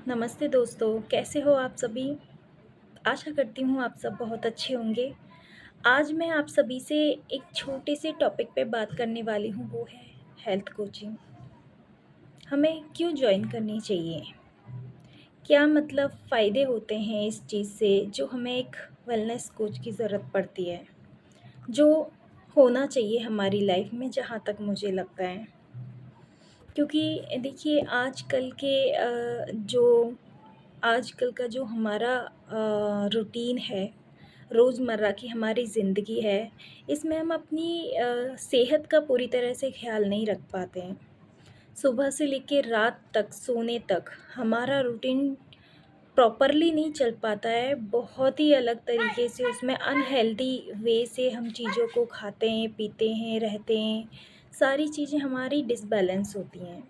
नमस्ते दोस्तों, कैसे हो आप सभी? आशा करती हूँ आप सब बहुत अच्छे होंगे। आज मैं आप सभी से एक छोटे से टॉपिक पे बात करने वाली हूँ, वो है हेल्थ कोचिंग। हमें क्यों जॉइन करनी चाहिए? क्या मतलब फ़ायदे होते हैं इस चीज़ से जो हमें एक वेलनेस कोच की ज़रूरत पड़ती है, जो होना चाहिए हमारी लाइफ में जहाँ तक मुझे लगता है। क्योंकि देखिए आजकल का जो हमारा रूटीन है, रोज़मर्रा की हमारी ज़िंदगी है, इसमें हम अपनी सेहत का पूरी तरह से ख़्याल नहीं रख पाते हैं। सुबह से लेके रात तक सोने तक हमारा रूटीन प्रॉपरली नहीं चल पाता है, बहुत ही अलग तरीके से उसमें अनहेल्दी वे से हम चीज़ों को खाते हैं, पीते हैं, रहते हैं, सारी चीज़ें हमारी डिसबैलेंस होती हैं।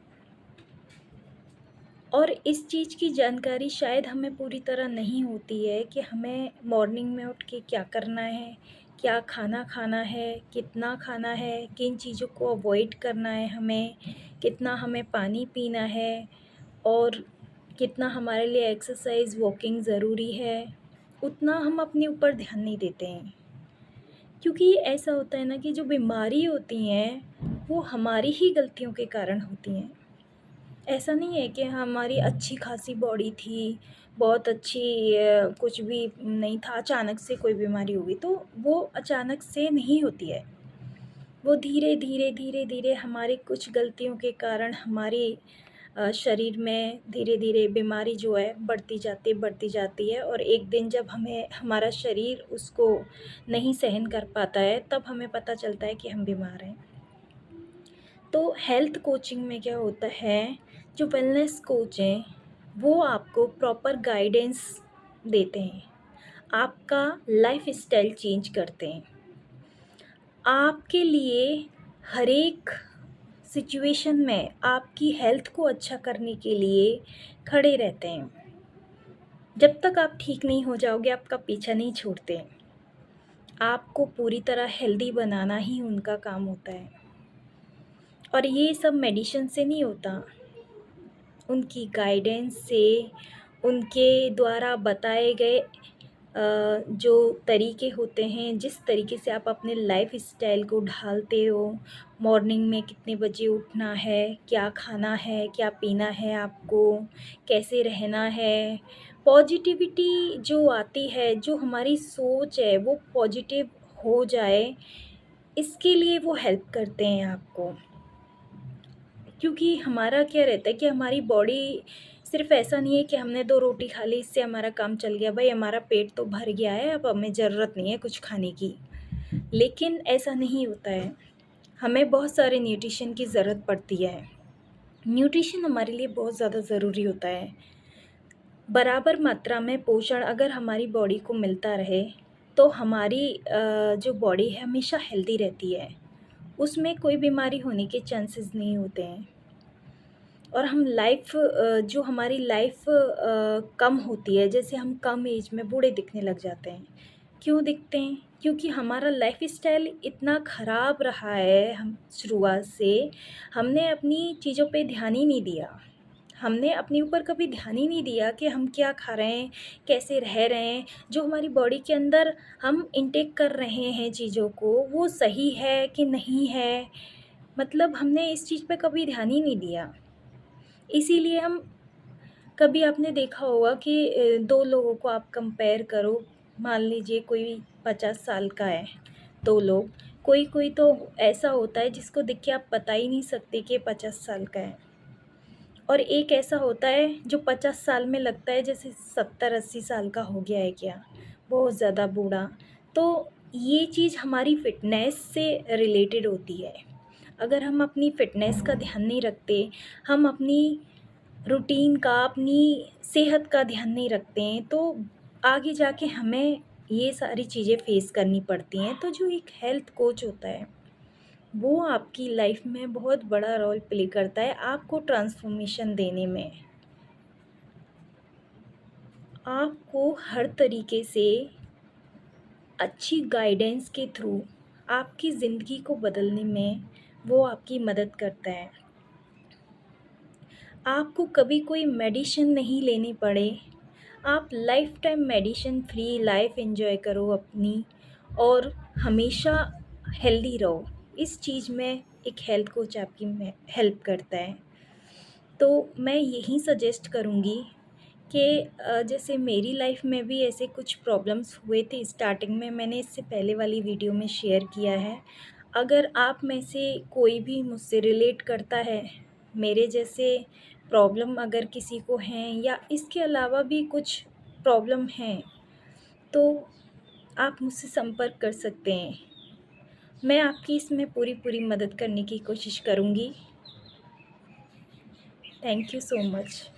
और इस चीज़ की जानकारी शायद हमें पूरी तरह नहीं होती है कि हमें मॉर्निंग में उठ के क्या करना है, क्या खाना खाना है, कितना खाना है, किन चीज़ों को अवॉइड करना है हमें, कितना हमें पानी पीना है और कितना हमारे लिए एक्सरसाइज़, वॉकिंग ज़रूरी है, उतना हम अपने ऊपर ध्यान नहीं देते हैं। क्योंकि ऐसा होता है ना कि जो बीमारी होती हैं, वो हमारी ही गलतियों के कारण होती हैं। ऐसा नहीं है कि हमारी अच्छी खासी बॉडी थी, बहुत अच्छी कुछ भी नहीं था, अचानक से कोई बीमारी हो गई, तो वो अचानक से नहीं होती है। वो धीरे-धीरे, धीरे-धीरे हमारी कुछ गलतियों के कारण हमारे शरीर में धीरे-धीरे बीमारी जो है बढ़ती जाती है और एक दिन जब हमें हमारा शरीर उसको नहीं सहन कर पाता है, तब हमें पता चलता है कि हम बीमार हैं। तो हेल्थ कोचिंग में क्या होता है, जो वेलनेस कोच हैं, वो आपको प्रॉपर गाइडेंस देते हैं, आपका लाइफ़स्टाइल चेंज करते हैं। आपके लिए हर एक सिचुएशन में आपकी हेल्थ को अच्छा करने के लिए खड़े रहते हैं। जब तक आप ठीक नहीं हो जाओगे, आपका पीछा नहीं छोड़ते। आपको पूरी तरह हेल्दी बनाना ही उनका काम होता है और ये सब मेडिसिन से नहीं होता। उनकी गाइडेंस से, उनके द्वारा बताए गए जो तरीके होते हैं, जिस तरीके से आप अपने लाइफ़स्टाइल को ढालते हो, मॉर्निंग में कितने बजे उठना है, क्या खाना है, क्या पीना है आपको, कैसे रहना है, पॉजिटिविटी जो आती है, जो हमारी सोच है वो पॉजिटिव हो जाए, इसके लिए वो हेल्प करते हैं आपको। क्योंकि हमारा क्या रहता है कि हमारी बॉडी सिर्फ़ ऐसा नहीं है कि हमने 2 रोटी खा ली, इससे हमारा काम चल गया, भई हमारा पेट तो भर गया है, अब हमें ज़रूरत नहीं है कुछ खाने की। लेकिन ऐसा नहीं होता है, हमें बहुत सारे न्यूट्रिशन की ज़रूरत पड़ती है। न्यूट्रिशन हमारे लिए बहुत ज़्यादा ज़रूरी होता है। बराबर मात्रा में पोषण अगर हमारी बॉडी को मिलता रहे, तो हमारी जो बॉडी है हमेशा हेल्दी रहती है। उसमें कोई बीमारी होने के चांसेस नहीं होते हैं। और हम जो हमारी लाइफ कम होती है, जैसे हम कम एज में बूढ़े दिखने लग जाते हैं। क्यों दिखते हैं? क्योंकि हमारा लाइफ़स्टाइल इतना ख़राब रहा है हम शुरुआत से, हमने अपनी चीज़ों पे ध्यान ही नहीं दिया। हमने अपने ऊपर कभी ध्यान ही नहीं दिया कि हम क्या खा रहे हैं, कैसे रह रहे हैं, जो हमारी बॉडी के अंदर हम इनटेक कर रहे हैं चीज़ों को, वो सही है कि नहीं है, मतलब हमने इस चीज़ पे कभी ध्यान ही नहीं दिया। इसीलिए हम कभी आपने देखा होगा कि 2 लोगों को आप कंपेयर करो, मान लीजिए कोई 50 साल का है, 2 लोग, कोई-कोई तो ऐसा होता है जिसको देख के आप बता ही नहीं सकते कि ये 50 साल का है और एक ऐसा होता है जो 50 साल में लगता है जैसे 70-80 साल का हो गया है क्या, बहुत ज़्यादा बूढ़ा। तो ये चीज़ हमारी फ़िटनेस से रिलेटेड होती है। अगर हम अपनी फ़िटनेस का ध्यान नहीं रखते, हम अपनी रूटीन का, अपनी सेहत का ध्यान नहीं रखते हैं, तो आगे जाके हमें ये सारी चीज़ें फ़ेस करनी पड़ती हैं। तो जो एक हेल्थ कोच होता है, वो आपकी लाइफ में बहुत बड़ा रोल प्ले करता है आपको ट्रांसफ़ॉर्मेशन देने में। आपको हर तरीके से अच्छी गाइडेंस के थ्रू आपकी ज़िंदगी को बदलने में वो आपकी मदद करता है। आपको कभी कोई मेडिसिन नहीं लेनी पड़े, आप life time medicine free life enjoy करो अपनी, और हमेशा हेल्दी रहो। इस चीज़ में एक हेल्थ कोच आपकी में हेल्प करता है। तो मैं यही सजेस्ट करूँगी कि जैसे मेरी लाइफ में भी ऐसे कुछ प्रॉब्लम्स हुए थे स्टार्टिंग में, मैंने इससे पहले वाली वीडियो में शेयर किया है। अगर आप में से कोई भी मुझसे रिलेट करता है, मेरे जैसे प्रॉब्लम अगर किसी को हैं या इसके अलावा भी कुछ प्रॉब्लम हैं, तो आप मुझसे संपर्क कर सकते हैं। मैं आपकी इसमें पूरी पूरी मदद करने की कोशिश करूँगी। Thank you so much.